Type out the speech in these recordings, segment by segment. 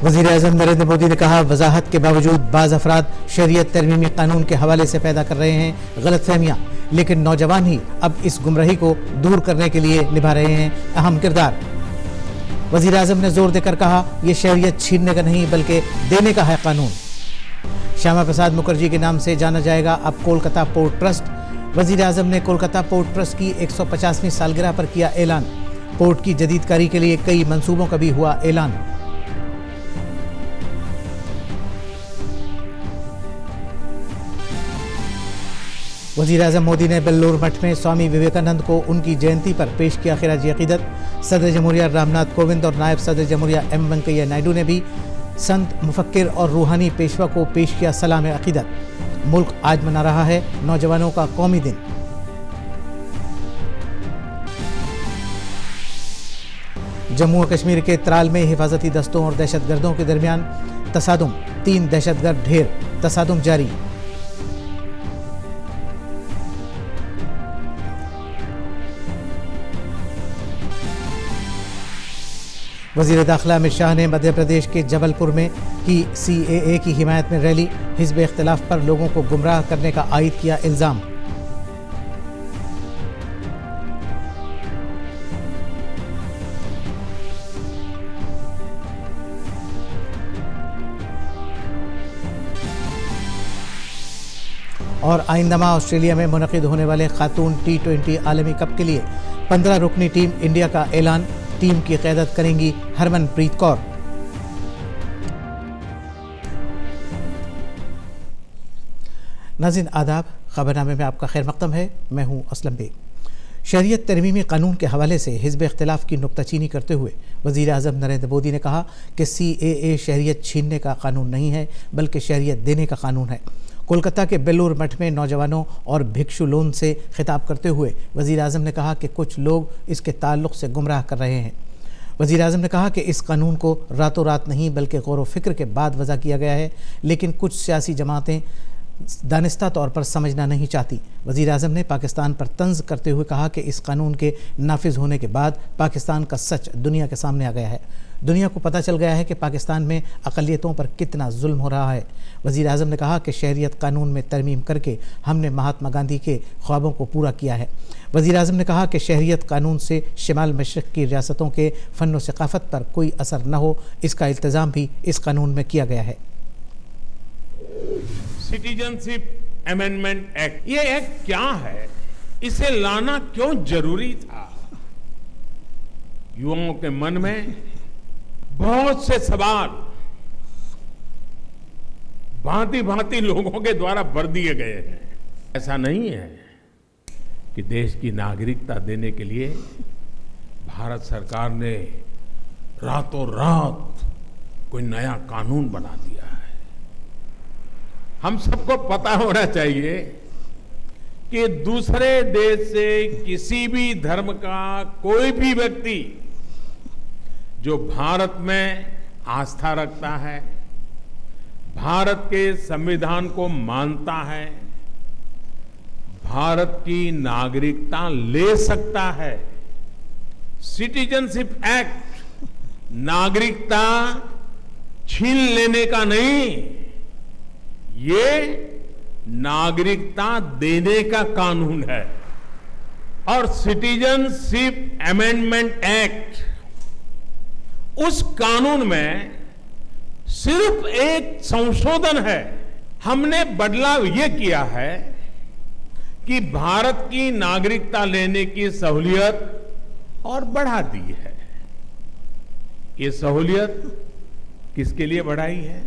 वज़ीर-ए-आज़म नरेंद्र मोदी ने कहा, वजाहत के बावजूद बाज़ अफराद शरीयत तरमीमी कानून के हवाले से पैदा कर रहे हैं गलतफहमियां, लेकिन नौजवान ही अब इस गुमराही को दूर करने के लिए निभा रहे हैं अहम किरदार। वज़ीर-ए-आज़म ने जोर देकर कहा, यह शरीयत छीनने का नहीं बल्कि देने का है कानून। श्यामा प्रसाद मुखर्जी के नाम से जाना जाएगा अब कोलकाता पोर्ट ट्रस्ट। वज़ीर-ए-आज़म ने कोलकाता पोर्ट ट्रस्ट की 150वीं सालगिरह पर किया ऐलान। पोर्ट की जदीदकारी के लिए कई मंसूबों का भी हुआ ऐलान। वज़ीर-ए-आज़म मोदी ने बेल्लूर मठ में स्वामी विवेकानंद को उनकी जयंती पर पेश किया खिराजी अकीदत। सदर जमहूरिया रामनाथ कोविंद और नायब सदर जमहूरिया एम वेंकैया नायडू ने भी संत मुफक्किर और रूहानी पेशवा को पेश किया सलाम अकीदत। मुल्क आज मना रहा है नौजवानों का कौमी दिन। जम्मू और कश्मीर के त्राल में हिफाजती दस्तों और दहशतगर्दों के दरमियान तसादुम, 3 दहशतगर्द ढेर, तसादुम जारी। वज़ीर दाखिला अमित शाह ने मध्य प्रदेश के जबलपुर में की CAA की हिमायत में रैली। हिज़्ब इख्तिलाफ पर लोगों को गुमराह करने का आयद किया इल्ज़ाम। और आइंदमा ऑस्ट्रेलिया में मुनक़िद होने वाले खातून T20 आलमी कप के लिए 15 रुकनी टीम इंडिया का ऐलान। टीम की क़यादत करेंगी हरमनप्रीत कौर। नाज़रीन आदाब, खबरनामे में आपका खैर मक़दम है। मैं हूँ असलम बेग। शरीयत तरमीमी कानून के हवाले से हिज़्ब इख्तिलाफ की नुक्ताचीनी करते हुए वज़ीर-ए-आज़म नरेंद्र मोदी ने कहा कि CAA शरीयत छीनने का कानून नहीं है बल्कि शरीयत देने का कानून है। कोलकाता के बेल्लूर मठ में नौजवानों और भिक्षु लोन से खिताब करते हुए वज़ीर-ए-आज़म ने कहा कि कुछ लोग इसके ताल्लुक़ से गुमराह कर रहे हैं। वज़ीर-ए-आज़म ने कहा कि इस कानून को रातों रात नहीं बल्कि गौर व फिक्र के बाद वज़ा किया गया है, लेकिन कुछ सियासी जमातें दानिस्ता तौर पर समझना नहीं चाहती। वज़ीर-ए-आज़म ने पाकिस्तान पर तंज़ करते हुए कहा कि इस कानून के नाफिज होने के बाद पाकिस्तान का सच दुनिया के सामने आ गया है। दुनिया को पता चल गया है कि पाकिस्तान में अक़लियतों पर कितना जुल्म हो रहा है। वज़ीर-ए-आज़म ने कहा कि शहरियत कानून में तरमीम करके हमने महात्मा गांधी के ख्वाबों को पूरा किया है। वज़ीर-ए-आज़म ने कहा कि शहरियत कानून से शिमाल मशरिक़ की रियासतों के फ़न व सक़ाफ़त पर कोई असर न हो, इसका इल्तिज़ाम भी इस कानून में किया गया है। सिटीजनशिप अमेंडमेंट एक्ट, ये एक्ट क्या है, इसे लाना क्यों जरूरी था? युवाओं के मन में बहुत से सवाल भांति भांति लोगों के द्वारा भर दिए गए हैं। ऐसा नहीं है कि देश की नागरिकता देने के लिए भारत सरकार ने रातों रात कोई नया कानून बना दिया है। हम सबको पता होना चाहिए कि दूसरे देश से किसी भी धर्म का कोई भी व्यक्ति जो भारत में आस्था रखता है, भारत के संविधान को मानता है, भारत की नागरिकता ले सकता है। सिटीजनशिप एक्ट नागरिकता छीन लेने का नहीं, ये नागरिकता देने का कानून है। और सिटीजनशिप अमेंडमेंट एक्ट, उस कानून में सिर्फ एक संशोधन है। हमने बदलाव यह किया है कि भारत की नागरिकता लेने की सहूलियत और बढ़ा दी है। ये सहूलियत किसके लिए बढ़ाई है?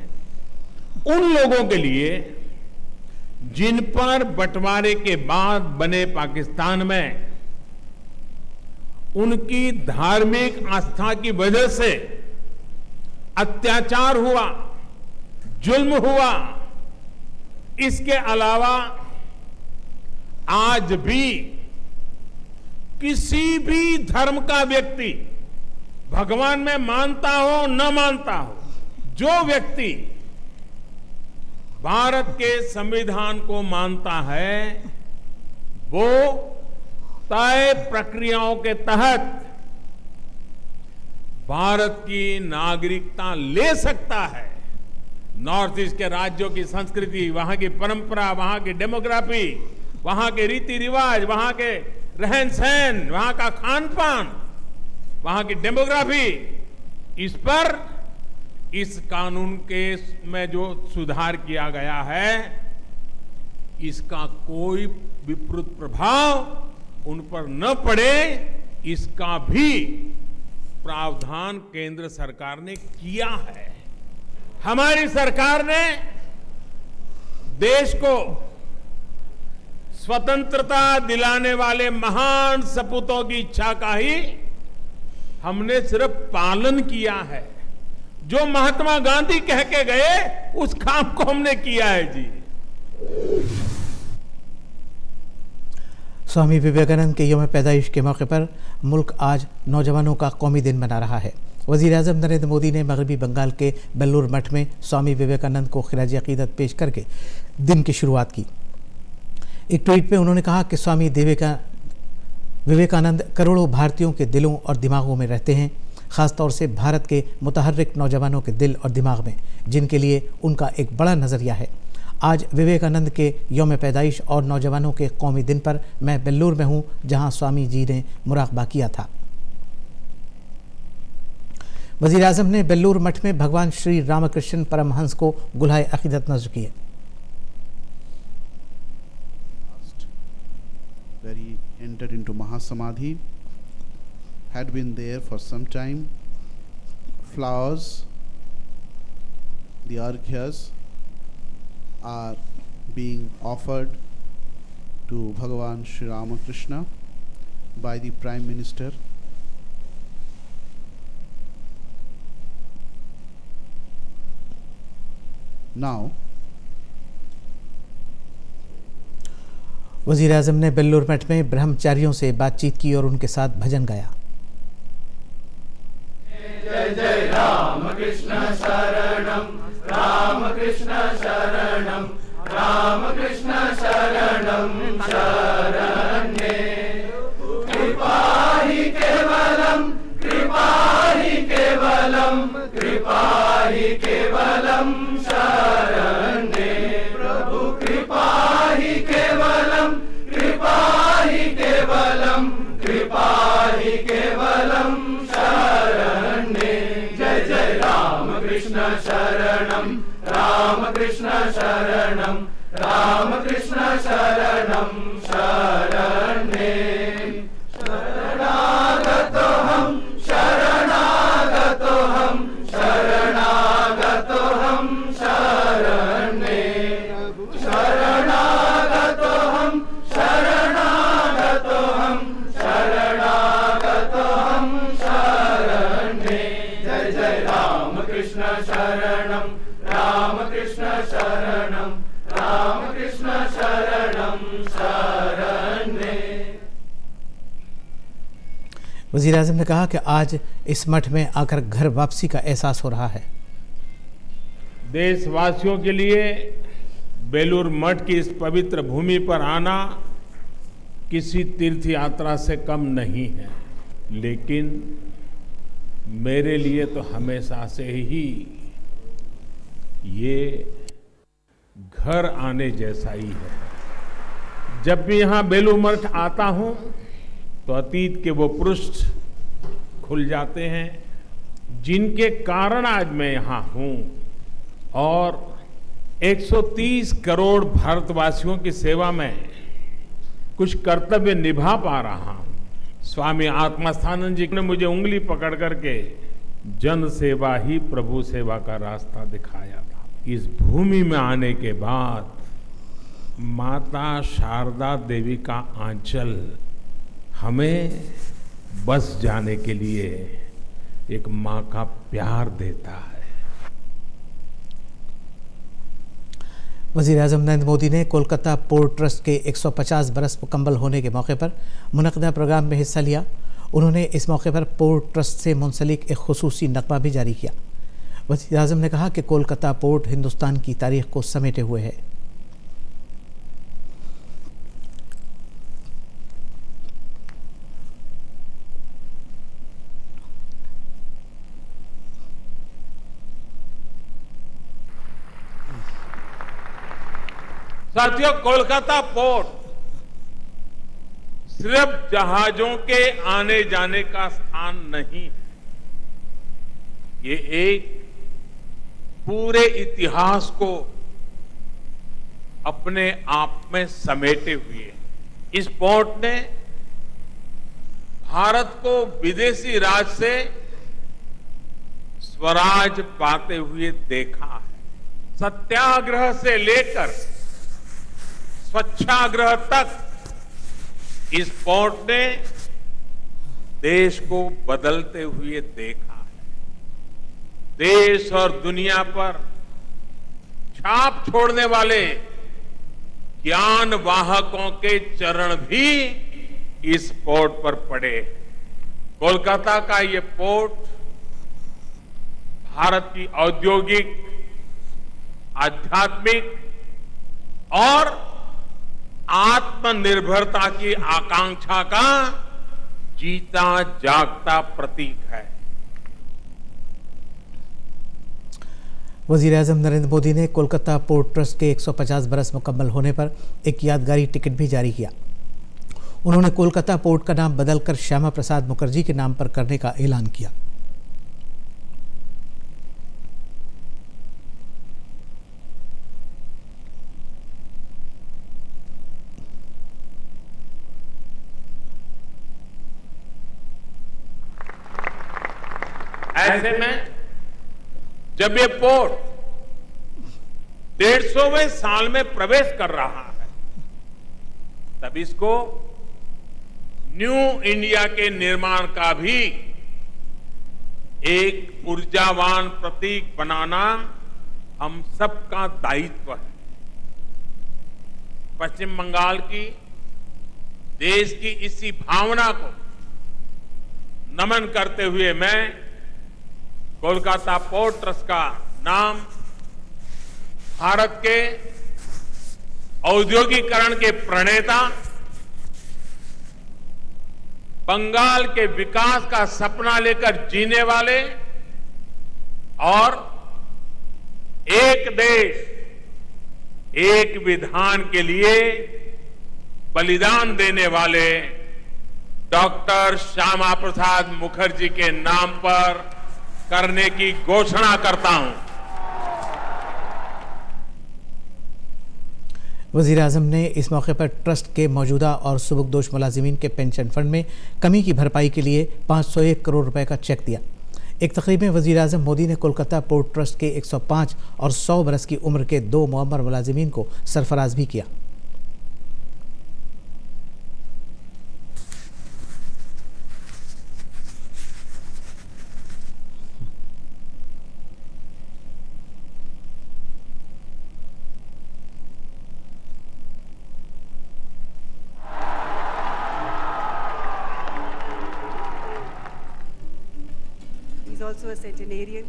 उन लोगों के लिए जिन पर बंटवारे के बाद बने पाकिस्तान में उनकी धार्मिक आस्था की वजह से अत्याचार हुआ, जुल्म हुआ। इसके अलावा आज भी किसी भी धर्म का व्यक्ति, भगवान में मानता हो न मानता हो, जो व्यक्ति भारत के संविधान को मानता है, वो तय प्रक्रियाओं के तहत भारत की नागरिकता ले सकता है। नॉर्थ ईस्ट के राज्यों की संस्कृति, वहां की परंपरा, वहां की डेमोग्राफी, वहां के रीति रिवाज, वहां के रहन सहन, वहां का खान पान, वहां की डेमोग्राफी, इस पर इस कानून के में जो सुधार किया गया है, इसका कोई विपरीत प्रभाव उन पर न पड़े, इसका भी प्रावधान केंद्र सरकार ने किया है। हमारी सरकार ने देश को स्वतंत्रता दिलाने वाले महान सपूतों की इच्छा का ही हमने सिर्फ पालन किया है। जो महात्मा गांधी कह के गए, उस काम को हमने किया है जी। स्वामी विवेकानंद के यौम पैदाइश के मौके पर मुल्क आज नौजवानों का कौमी दिन मना रहा है। वज़ीर-ए-आज़म नरेंद्र मोदी ने मगरबी बंगाल के बेल्लूर मठ में स्वामी विवेकानंद को खिराज अकीदत पेश करके दिन की शुरुआत की। एक ट्वीट में उन्होंने कहा कि स्वामी विवेकानंद करोड़ों भारतीयों के दिलों और दिमागों में रहते हैं, ख़ासतौर से भारत के मुतहर्रिक नौजवानों के दिल और दिमाग में, जिनके लिए उनका एक बड़ा नज़रिया है। आज विवेकानंद के यौम पैदाइश और नौजवानों के कौमी दिन पर मैं बेल्लूर में हूँ, जहाँ स्वामी जी ने मुराकबा किया था। वज़ीर-ए-आज़म ने बेल्लूर मठ में भगवान श्री रामकृष्ण परमहंस को गुलाए अकीदत नज़्र किए। Where he entered into Mahasamadhi, had been there for some time. Flowers, the arghyas are being offered to Bhagavan Sri Ramakrishna by the Prime Minister. Now, वज़ीर-ए-आज़म ने बेल्लूर मठ में ब्रह्मचारियों से बातचीत की और उनके साथ भजन गाया। जय जय राम कृष्ण शरणम, राम कृष्ण शरणम, राम कृष्ण शरणम शरण्ये। कृपा ही केवलम, कृपा ही केवलम, कृपा ही केवलम शरण्ये। प्रभु कृपा ही केवलम, कृपा ही केवलम, कृपा ही केवलम शरण्ये। जय जय राम कृष्ण शरणम, राम कृष्ण शरणम, राम कृष्ण शरणम शरण्ये। शरणागतो हम, शरणागतो हम, शरणागतो हम शरण्ये। शरणागतो हम, शरणागतो हम, शरणागतो हम शरण्ये। जय जय राम कृष्ण शरणम, राम कृष्ण शरणम, राम कृष्ण शरणम शरण्ये। वज़ीर-ए-आज़म ने कहा कि आज इस मठ में आकर घर वापसी का एहसास हो रहा है। देशवासियों के लिए बेलूर मठ की इस पवित्र भूमि पर आना किसी तीर्थ यात्रा से कम नहीं है, लेकिन मेरे लिए तो हमेशा से ही ये घर आने जैसा ही है। जब भी यहाँ बेलूर मठ आता हूँ तो अतीत के वो पृष्ठ खुल जाते हैं जिनके कारण आज मैं यहाँ हूँ और 130 करोड़ भारतवासियों की सेवा में कुछ कर्तव्य निभा पा रहा हूँ। स्वामी आत्मास्थानंद जी ने मुझे उंगली पकड़ करके जन सेवा ही प्रभु सेवा का रास्ता दिखाया था। इस भूमि में आने के बाद माता शारदा देवी का आंचल हमें बस जाने के लिए एक माँ का प्यार देता है। वज़ीर-ए-आज़म नरेंद्र मोदी ने कोलकाता पोर्ट ट्रस्ट के 150 बरस मुकम्मल होने के मौके पर मुनक़दा प्रोग्राम में हिस्सा लिया। उन्होंने इस मौके पर पोर्ट ट्रस्ट से मुंसलिक एक खुसूसी नक़मा भी जारी किया। वज़ीर-ए-आज़म ने कहा कि कोलकाता पोर्ट हिंदुस्तान की तारीख़ को समेटे हुए है। साथियों, कोलकाता पोर्ट सिर्फ जहाजों के आने जाने का स्थान नहीं, ये एक पूरे इतिहास को अपने आप में समेटे हुए इस पोर्ट ने भारत को विदेशी राज से स्वराज पाते हुए देखा है। सत्याग्रह से लेकर स्वच्छाग्रह तक इस पोर्ट ने देश को बदलते हुए देखा है। देश और दुनिया पर छाप छोड़ने वाले ज्ञान वाहकों के चरण भी इस पोर्ट पर पड़े। कोलकाता का ये पोर्ट भारत की औद्योगिक, आध्यात्मिक और आत्मनिर्भरता की आकांक्षा का जीता जागता प्रतीक है। वज़ीर-ए-आज़म नरेंद्र मोदी ने कोलकाता पोर्ट ट्रस्ट के 150 बरस मुकम्मल होने पर एक यादगारी टिकट भी जारी किया। उन्होंने कोलकाता पोर्ट का नाम बदलकर श्यामा प्रसाद मुखर्जी के नाम पर करने का ऐलान किया। ऐसे में जब ये पोर्ट 150वें साल में प्रवेश कर रहा है, तब इसको न्यू इंडिया के निर्माण का भी एक ऊर्जावान प्रतीक बनाना हम सबका दायित्व है। पश्चिम बंगाल की देश की इसी भावना को नमन करते हुए मैं कोलकाता पोर्ट ट्रस्ट का नाम भारत के औद्योगिकरण के प्रणेता, बंगाल के विकास का सपना लेकर जीने वाले और एक देश एक विधान के लिए बलिदान देने वाले डॉक्टर श्यामा प्रसाद मुखर्जी के नाम पर करने की घोषणा करता हूं। वज़ीर-ए-आज़म ने इस मौके पर ट्रस्ट के मौजूदा और सुबुकदोश मुलाजिमीन के पेंशन फंड में कमी की भरपाई के लिए 501 करोड़ रुपए का चेक दिया। एक तकरीब में वज़ीर-ए-आज़म मोदी ने कोलकाता पोर्ट ट्रस्ट के 105 और 100 बरस की उम्र के 2 मुअम्मर मुलाजिमीन को सरफराज भी किया। Also a centenarian.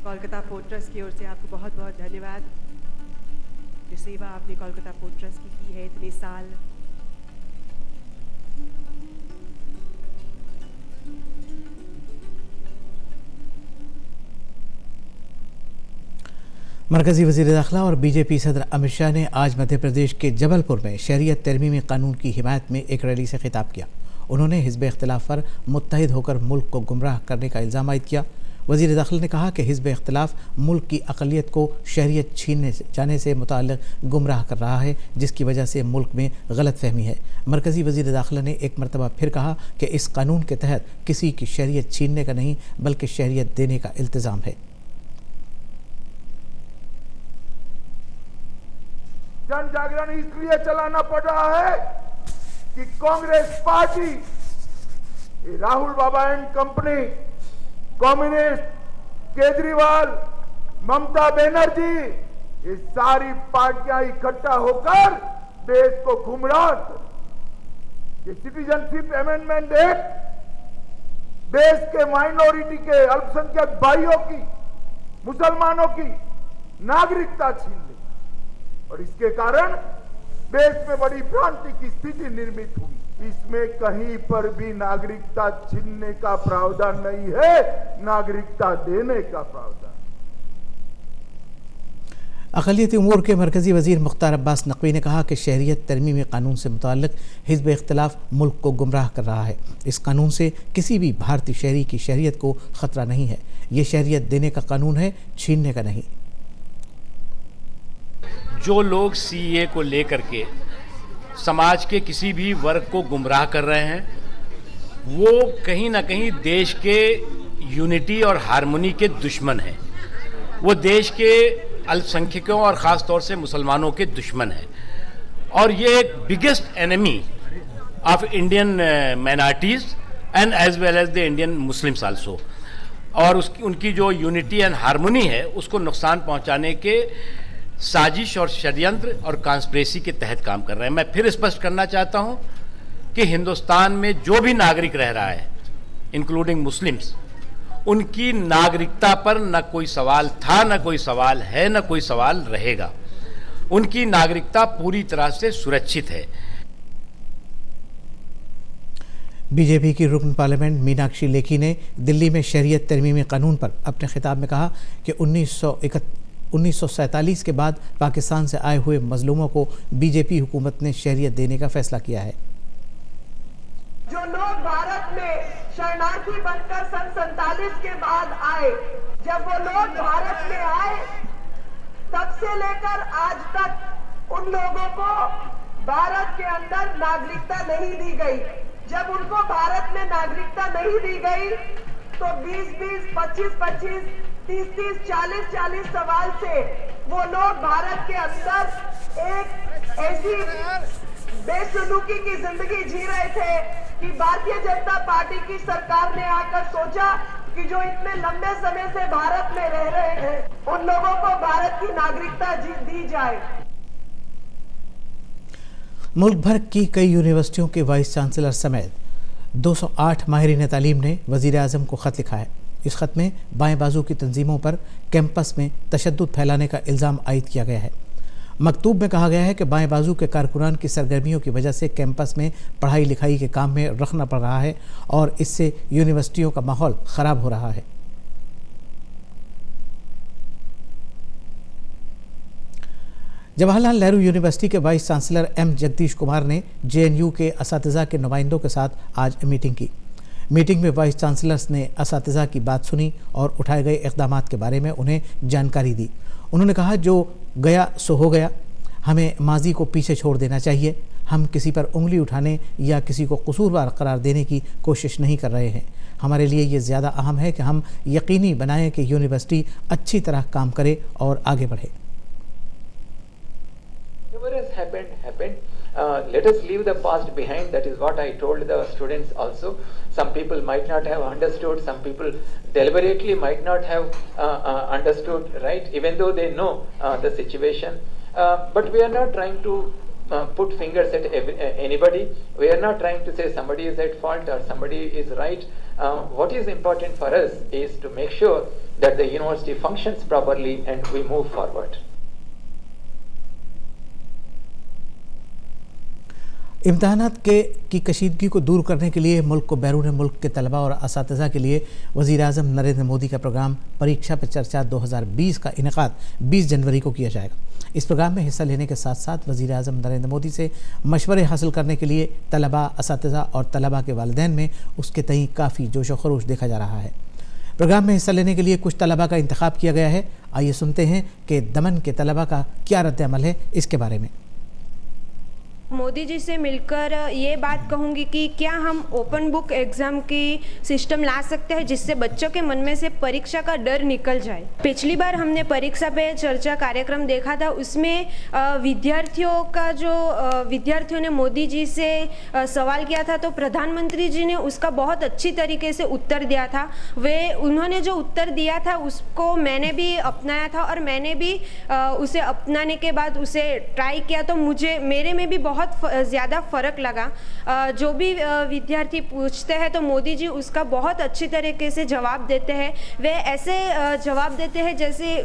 Kolkata port trust की ओर से आपको बहुत बहुत धन्यवाद। जो सेवा आपने कोलकाता पोर्ट ट्रस्ट की है इतने साल। मरकजी वज़ीर दाखिला और बीजेपी सदर अमित शाह ने आज मध्य प्रदेश के जबलपुर में शहरियत तरमीमी कानून की हिमायत में एक रैली से खिताब किया। उन्होंने हिज़्ब इख्तिलाफ पर मुत्तहिद होकर मुल्क को गुमराह करने का इल्ज़ाम आयद किया। वज़ीर दाखिला ने कहा कि हिज़्ब इख्तिलाफ मुल्क की अक़लियत को शहरियत छीनने जाने से मुताल्लिक़ गुमराह कर रहा है, जिसकी वजह से मुल्क में गलत फहमी है। मरकज़ी वज़ीर दाखिला ने एक मरतबा फिर कहा कि इस कानून के तहत किसी की शहरियत छीनने का नहीं बल्कि शहरियत देने का इल्तिज़ाम है। जन जागरण इसलिए चलाना पड़ रहा है कि कांग्रेस पार्टी, राहुल बाबा and company, communist, Kejriwal, Mamata Banerjee, ये सारी पार्टियां इकट्ठा होकर देश को गुमराह कर। ये सिटीजनशिप अमेंडमेंट एक्ट देश के माइनॉरिटी के अल्पसंख्यक भाइयों की, मुसलमानों की नागरिकता छीन ली और इसके कारण देश में बड़ी भ्रांति की स्थिति निर्मित हुई। इसमें कहीं पर भी नागरिकता छीनने का प्रावधान नहीं है, नागरिकता देने का प्रावधान। अक़लियती उमूर के मरकज़ी वज़ीर मुख्तार अब्बास नकवी ने कहा कि शहरियत तरमीमी कानून से मुतअल्लिक़ हिज़्ब इख्तिलाफ़ मुल्क को गुमराह कर रहा है। इस कानून से किसी भी भारतीय शहरी की शहरियत को ख़तरा नहीं है। ये शहरियत देने का कानून है, छीनने का नहीं। जो लोग सीए को लेकर के समाज के किसी भी वर्ग को गुमराह कर रहे हैं, वो कहीं ना कहीं देश के यूनिटी और हारमोनी के दुश्मन हैं। वो देश के अल्पसंख्यकों और ख़ास तौर से मुसलमानों के दुश्मन हैं, और ये एक biggest enemy of Indian minorities and as well as the Indian Muslims also. और उनकी जो यूनिटी एंड हारमोनी है उसको नुकसान पहुंचाने के साजिश और षड्यंत्र और कॉन्स्पिरेसी के तहत काम कर रहे हैं। मैं फिर स्पष्ट करना चाहता हूं कि हिंदुस्तान में जो भी नागरिक रह रहा है, इंक्लूडिंग मुस्लिम्स, उनकी नागरिकता पर न कोई सवाल था, न कोई सवाल है, न कोई सवाल रहेगा। उनकी नागरिकता पूरी तरह से सुरक्षित है। बीजेपी की रुकन पार्लियामेंट मीनाक्षी लेखी ने दिल्ली में शहरियत तरमीमी कानून पर अपने खिताब में कहा कि 1947 के बाद पाकिस्तान से आए हुए मजलूमों को बीजेपी हुकूमत ने शहरियत देने का फैसला किया है। जो लोग भारत में शरणार्थी बनकर सन 47 के बाद आए, जब वो लोग भारत में आए तब से लेकर आज तक उन लोगों को भारत के अंदर नागरिकता नहीं दी गई। जब उनको भारत में नागरिकता नहीं दी गई तो 20-20, 25-25, 30-30, 40-40 सवाल से वो लोग भारत के अंदर एक ऐसी बेसुलूकी की जिंदगी जी रहे थे कि भारतीय जनता पार्टी की सरकार ने आकर सोचा कि जो इतने लंबे समय से भारत में रह रहे हैं उन लोगों को भारत की नागरिकता दी जाए। मुल्क भर की कई यूनिवर्सिटियों के वाइस चांसलर समेत 208 माहिरीन तालीम ने वज़ीर आज़म को ख़त लिखा है। इस ख़त में बाएं बाजू की तंजीमों पर कैंपस में तशद्दुद फैलाने का इल्ज़ाम आयद किया गया है। मकतूब में कहा गया है कि बाएं बाजू के कारकुनान की सरगर्मियों की वजह से कैंपस में पढ़ाई लिखाई के काम में रखना पड़ रहा है और इससे यूनिवर्सिटियों का माहौल ख़राब हो रहा है। जवाहरलाल नेहरू यूनिवर्सिटी के vice chancellor M Jagdish Kumar ने जेएनयू के असातिज़ा के नुमाइंदों के साथ आज मीटिंग की। मीटिंग में वाइस चांसलर्स ने असातिज़ा की बात सुनी और उठाए गए इक़दाम के बारे में उन्हें जानकारी दी। उन्होंने कहा, जो गया सो हो गया, हमें माजी को पीछे छोड़ देना चाहिए। हम किसी पर उंगली उठाने या किसी को कसूरवार करार देने की कोशिश नहीं कर रहे हैं। हमारे लिए ये ज़्यादा अहम है कि हम यकीनी बनाएं कि यूनिवर्सिटी अच्छी तरह काम करे और आगे बढ़े। Whatever has happened. Let us leave the past behind. That is what I told the students also. Some people might not have understood. Some people deliberately might not have understood, right? Even though they know the situation. But we are not trying to put fingers at anybody. We are not trying to say somebody is at fault or somebody is right. What is important for us is to make sure that the university functions properly and we move forward. इम्तहानात की कशीदगी को दूर करने के लिए मुल्क को बैरून मुल्क के तलबा और असातिज़ा के लिए वज़ीर आज़म नरेंद्र मोदी का प्रोग्राम परीक्षा पे चर्चा 2020 का इनेकाद 20 जनवरी को किया जाएगा। इस प्रोग्राम में हिस्सा लेने के साथ साथ वज़ीर आज़म नरेंद्र मोदी से मशवरे हासिल करने के लिए तलबा, असातिज़ा और तलबा के वालिदैन में उसके तई काफ़ी जोश व खरोश देखा जा रहा है। प्रोग्राम में हिस्सा लेने के लिए कुछ तलबा का इंतखाब किया गया है। आइए सुनते हैं कि दमन के तलबा का क्या रद्द-ए-अमल है इसके बारे में। मोदी जी से मिलकर ये बात कहूँगी कि क्या हम ओपन बुक एग्ज़ाम की सिस्टम ला सकते हैं जिससे बच्चों के मन में से परीक्षा का डर निकल जाए। पिछली बार हमने परीक्षा पे चर्चा कार्यक्रम देखा था, उसमें विद्यार्थियों ने मोदी जी से सवाल किया था तो प्रधानमंत्री जी ने उसका बहुत अच्छी तरीके से उत्तर दिया था। उन्होंने जो उत्तर दिया था उसको मैंने भी अपनाया था और मैंने भी उसे अपनाने के बाद उसे ट्राई किया तो मेरे में भी बहुत ज़्यादा फ़र्क लगा। जो भी विद्यार्थी पूछते हैं तो मोदी जी उसका बहुत अच्छी तरीके से जवाब देते हैं। वे ऐसे जवाब देते हैं जैसे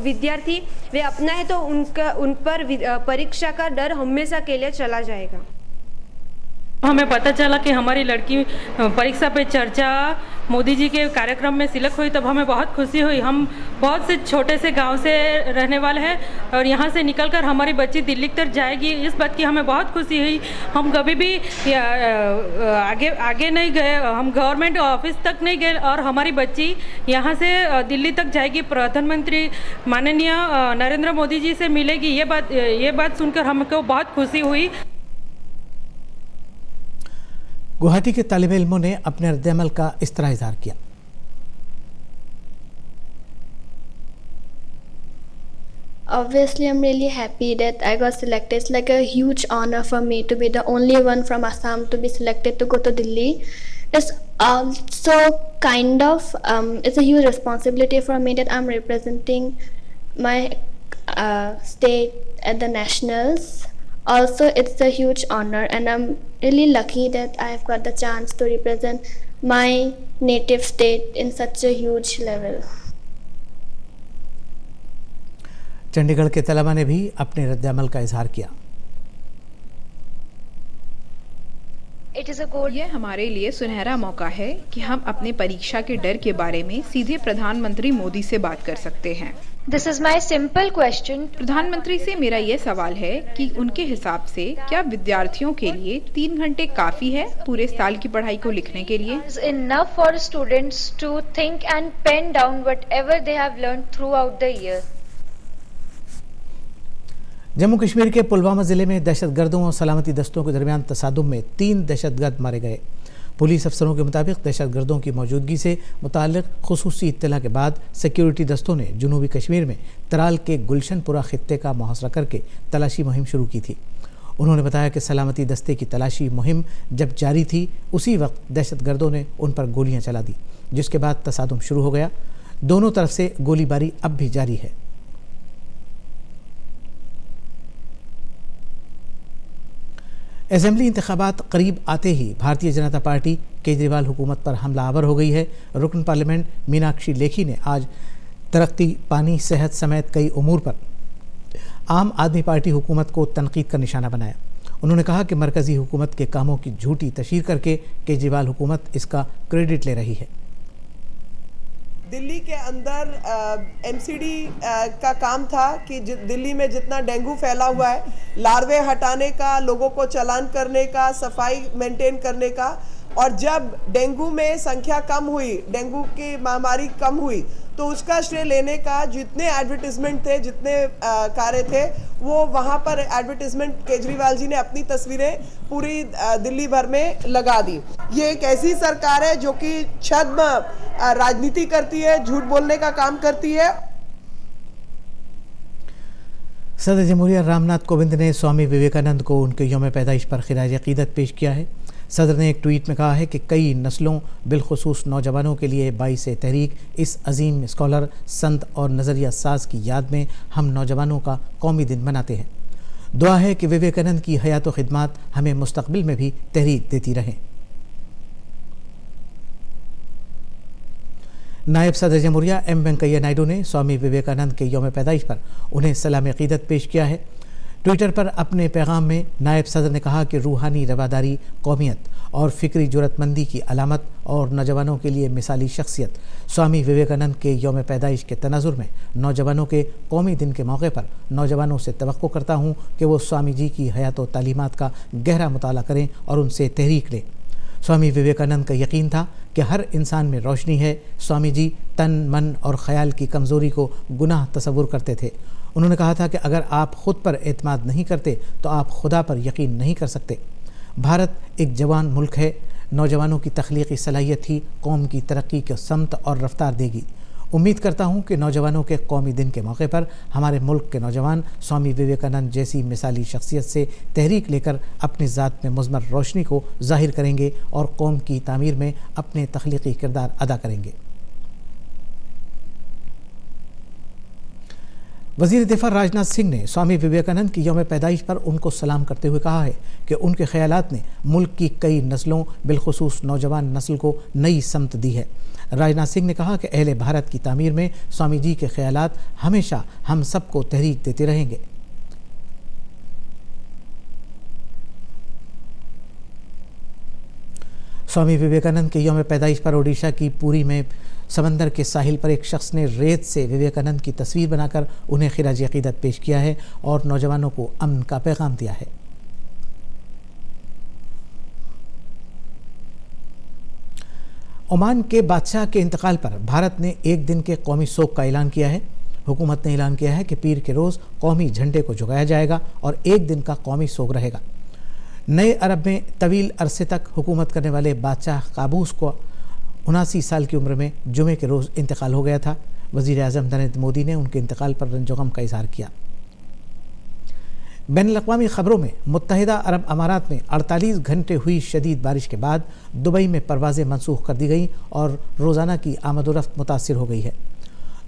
विद्यार्थी वे अपनाए तो उन पर परीक्षा का डर हमेशा के लिए चला जाएगा। हमें पता चला कि हमारी लड़की परीक्षा पे चर्चा मोदी जी के कार्यक्रम में सिलेक्ट हुई, तब हमें बहुत खुशी हुई। हम बहुत से छोटे से गांव से रहने वाले हैं और यहाँ से निकलकर हमारी बच्ची दिल्ली तक जाएगी, इस बात की हमें बहुत खुशी हुई। हम कभी भी आगे नहीं गए, हम गवर्नमेंट ऑफिस तक नहीं गए और हमारी बच्ची यहाँ से दिल्ली तक जाएगी, प्रधानमंत्री माननीय नरेंद्र मोदी जी से मिलेगी। ये बात सुनकर हमको बहुत खुशी हुई। गुवाहाटी के तालिब इल्मों ने अपने रद्द-ए-अमल का इस तरह इज़हार किया। Obviously, I'm really happy that I got selected. It's like a huge honor for me to be the only one from Assam to be selected to go to Delhi. It's also kind of, it's a huge responsibility for me that I'm representing my state at the nationals. Also, it's a huge honor and I'm really lucky that I've got the chance to represent my native state in such a huge level. Chandigarh के तलबा ने भी अपने रद्द-ए-अमल का इजहार किया। ये हमारे लिए सुनहरा मौका है कि हम अपने परीक्षा के डर के बारे में सीधे प्रधानमंत्री मोदी से बात कर सकते हैं। This is my simple question. प्रधानमंत्री से मेरा ये सवाल है कि उनके हिसाब से क्या विद्यार्थियों के लिए 3 घंटे काफी है पूरे साल की पढ़ाई को लिखने के लिए? It's enough for students to think and pen down whatever they have learned throughout the year. Jammu Kashmir के पुलवामा ज़िले में दहशतगर्दों और सलामती दस्तों के दरमियान तसादुम में 3 दहशतगर्द मारे गए। पुलिस अफसरों के मुताबिक दहशतगर्दों की मौजूदगी से मुताल्लिक़ खुसूसी इत्तला के बाद सिक्योरिटी दस्तों ने जनूबी कश्मीर में तराल के गुलशनपुरा खित्ते का मुहासरा करके तलाशी मुहिम शुरू की थी। उन्होंने बताया कि सलामती दस्ते की तलाशी मुहिम जब जारी थी उसी वक्त दहशतगर्दों ने उन पर गोलियाँ चला दी, जिसके बाद तसादुम शुरू हो गया। दोनों तरफ से गोलीबारी अब भी जारी है। असेंबली इंतखाबात करीब आते ही भारतीय जनता पार्टी केजरीवाल हुकूमत पर हमलावर हो गई है। रुकन पार्लियामेंट मीनाक्षी लेखी ने आज तरक्की, पानी, सेहत समेत कई उमूर पर आम आदमी पार्टी हुकूमत को तनकीद का निशाना बनाया। उन्होंने कहा कि मरकज़ी हुकूमत के कामों की झूठी तशहीर करके केजरीवाल हुकूमत इसका क्रेडिट ले रही है। दिल्ली के अंदर एमसीडी का काम था कि दिल्ली में जितना डेंगू फैला हुआ है, लार्वे हटाने का, लोगों को चालान करने का, सफाई मेंटेन करने का, और जब डेंगू में संख्या कम हुई, डेंगू की महामारी कम हुई, तो उसका श्रेय लेने का जितने एडवर्टिजमेंट थे, जितने कार्य थे, वो वहाँ पर एडवर्टिजमेंट केजरीवाल जी ने अपनी तस्वीरें पूरी दिल्ली भर में लगा दी। ये एक ऐसी सरकार है जो कि छद्म राजनीति करती है, झूठ बोलने का काम करती है। सदर जमहूरिया रामनाथ कोविंद ने स्वामी विवेकानंद को उनके यौम पैदाइश पर खिराज अक़ीदत पेश किया है। सदर ने एक ट्वीट में कहा है कि कई नस्लों बिलखुसूस नौजवानों के लिए बाइस तहरीक इस अजीम स्कॉलर, संत और नज़रिया साज की याद में हम नौजवानों का कौमी दिन मनाते हैं। दुआ है कि विवेकानंद की हयात व खिदमात हमें मुस्तक़बिल में भी तहरीक देती रहें। नायब सदर जमहूरिया एम वेंकैया नायडू ने स्वामी विवेकानंद के यौम पैदाइश पर उन्हें सलाम अक़ीदत पेश किया है। ट्विटर पर अपने पैगाम में नायब सदर ने कहा कि रूहानी रवादारी, कौमियत और फ़िक्री जुरतमंदी की अलामत और नौजवानों के लिए मिसाली शख्सियत स्वामी विवेकानंद के यौम पैदाइश के तनाजुर में नौजवानों के कौमी दिन के मौके पर नौजवानों से तवक्को करता हूँ कि वो स्वामी जी की हयात व तालीमात का गहरा मुताला करें और उनसे तहरीक लें। स्वामी विवेकानंद का यकीन था कि हर इंसान में रोशनी है। स्वामी जी तन, मन और ख़याल की कमज़ोरी को गुनाह तसव्वुर करते थे। उन्होंने कहा था कि अगर आप ख़ुद पर एतमाद नहीं करते तो आप खुदा पर यकीन नहीं कर सकते। भारत एक जवान मुल्क है। नौजवानों की तख्लीक़ी सलाहियत ही कौम की तरक्की को समत और रफ्तार देगी। उम्मीद करता हूँ कि नौजवानों के कौमी दिन के मौके पर हमारे मुल्क के नौजवान स्वामी विवेकानंद जैसी मिसाली शख्सियत से तहरीक लेकर अपनी ज़ात में मुज़मर रोशनी को ज़ाहिर करेंगे और कौम की तामीर में अपने तख्लीक़ी किरदार अदा करेंगे। वज़ीर दिफ़ा राजनाथ सिंह ने स्वामी विवेकानंद की यौम पैदाइश पर उनको सलाम करते हुए कहा है कि उनके ख़यालात ने मुल्क की कई नस्लों बिलखुसूस नौजवान नस्ल को नई समत दी है। राजनाथ सिंह ने कहा कि अहले भारत की तामीर में स्वामी जी के ख़यालात हमेशा हम सबको तहरीक देते रहेंगे। स्वामी विवेकानंद के यौम पैदाइश पर ओडिशा की पुरी में समंदर के साहिल पर एक शख्स ने रेत से विवेकानंद की तस्वीर बनाकर उन्हें खिराज अकीदत पेश किया है और नौजवानों को अमन का पैगाम दिया है। ओमान के बादशाह के इंतकाल पर भारत ने एक दिन के कौमी शोक का ऐलान किया है। हुकूमत ने ऐलान किया है कि पीर के रोज़ कौमी झंडे को झुकाया जाएगा और एक दिन का कौमी शोक रहेगा। नए अरब में तवील अरसे तक हुकूमत करने वाले बादशाह काबूस को 79 साल की उम्र में जुमे के रोज़ इंतकाल हो गया था। वज़ीर आज़म नरेंद्र मोदी ने उनके इंतकाल पर रंजो-गम का इजहार किया। बैनुल-अक़वामी ख़बरों में मुत्तहिदा अरब अमारात में 48 घंटे हुई शदीद बारिश के बाद दुबई में परवाज़ें मनसूख कर दी गई और रोज़ाना की आमदोरफ्त मुतासिर हो गई है।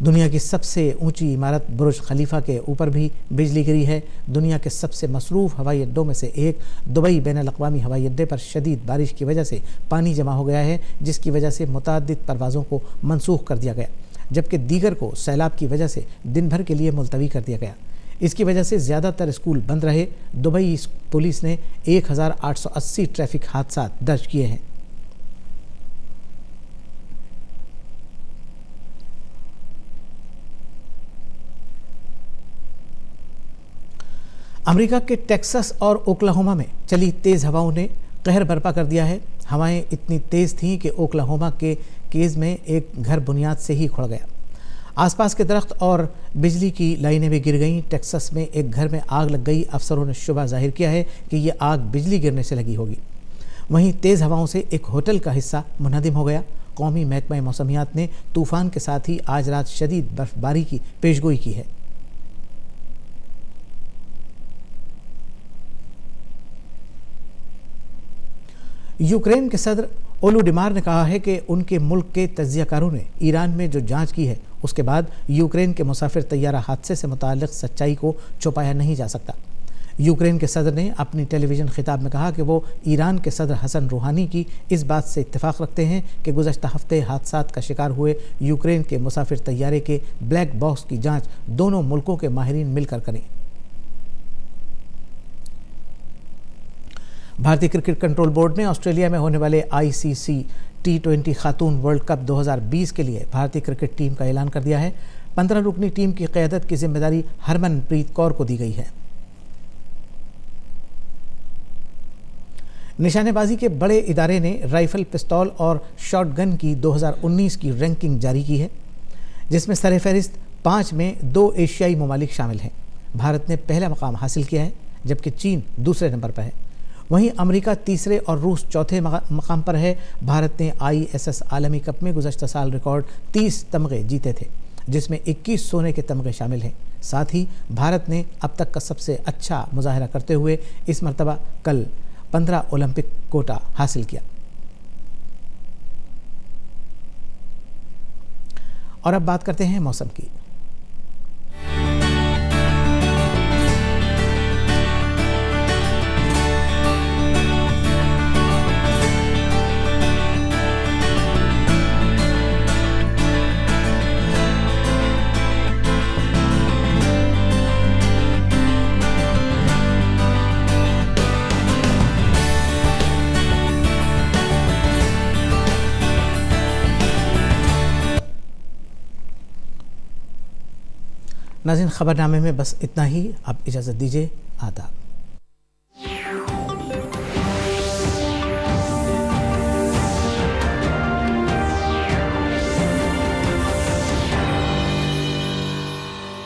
दुनिया की सबसे ऊंची इमारत बुर्ज खलीफा के ऊपर भी बिजली गिरी है। दुनिया के सबसे मसरूफ़ हवाई अड्डों में से एक दुबई बैनुल-अक़वामी हवाई अड्डे पर शदीद बारिश की वजह से पानी जमा हो गया है, जिसकी वजह से मुतअद्दिद परवाज़ों को मनसूख कर दिया गया, जबकि दीगर को सैलाब की वजह से दिन भर के लिए मुलतवी कर दिया गया। इसकी वजह से ज़्यादातर स्कूल बंद रहे। दुबई पुलिस ने 1880 ट्रैफिक हादसा दर्ज किए हैं। अमेरिका के टेक्सास और ओक्लाहोमा में चली तेज़ हवाओं ने कहर बर्पा कर दिया है। हवाएं इतनी तेज़ थीं कि ओक्लाहोमा के केज में एक घर बुनियाद से ही खुड़ गया। आसपास के दरख्त और बिजली की लाइनें भी गिर गईं। टेक्सास में एक घर में आग लग गई। अफसरों ने शुबा जाहिर किया है कि ये आग बिजली गिरने से लगी होगी। वहीं तेज़ हवाओं से एक होटल का हिस्सा मुनहदिम हो गया। कौमी महकमा मौसमियात ने तूफ़ान के साथ ही आज रात शदीद बर्फबारी की पेशगोई की है। यूक्रेन के सदर ओलोडिमार ने कहा है कि उनके मुल्क के तज्जियाकारों ने ईरान में जो जांच की है उसके बाद यूक्रेन के मुसाफिर तैयारा हादसे से मुताल्लिक़ सच्चाई को छुपाया नहीं जा सकता। यूक्रेन के सदर ने अपनी टेलीविज़न खिताब में कहा कि वो ईरान के सदर हसन रूहानी की इस बात से इत्तेफाक रखते हैं कि गुज़श्ता हफ्ते हादसात का शिकार हुए यूक्रेन के मुसाफिर तैयारे के ब्लैक बॉक्स की जाँच दोनों मुल्कों के माहिरीन मिलकर करें। भारतीय क्रिकेट कंट्रोल बोर्ड ने ऑस्ट्रेलिया में होने वाले ICC T20 खातून वर्ल्ड कप 2020 के लिए भारतीय क्रिकेट टीम का ऐलान कर दिया है। 15 रुकनी टीम की क़यादत की जिम्मेदारी हरमनप्रीत कौर को दी गई है। निशानेबाजी के बड़े इदारे ने राइफल, पिस्तौल और शॉटगन की 2019 की रैंकिंग जारी की है, जिसमें सरफहरिस्त 5 में 2 एशियाई ममालिक शामिल हैं। भारत ने पहला मकाम हासिल किया है, जबकि चीन दूसरे नंबर पर है। वहीं अमेरिका तीसरे और रूस चौथे मकाम पर है। भारत ने ISS आलमी कप में गुज़श्ता साल रिकॉर्ड 30 तमगे जीते थे, जिसमें 21 सोने के तमगे शामिल हैं। साथ ही भारत ने अब तक का सबसे अच्छा मुजाहरा करते हुए इस मरतबा कल 15 ओलंपिक कोटा हासिल किया। और अब बात करते हैं मौसम की। नाज़रीन, ख़बरनामे में बस इतना ही। अब इजाज़त दीजिए। आदाब।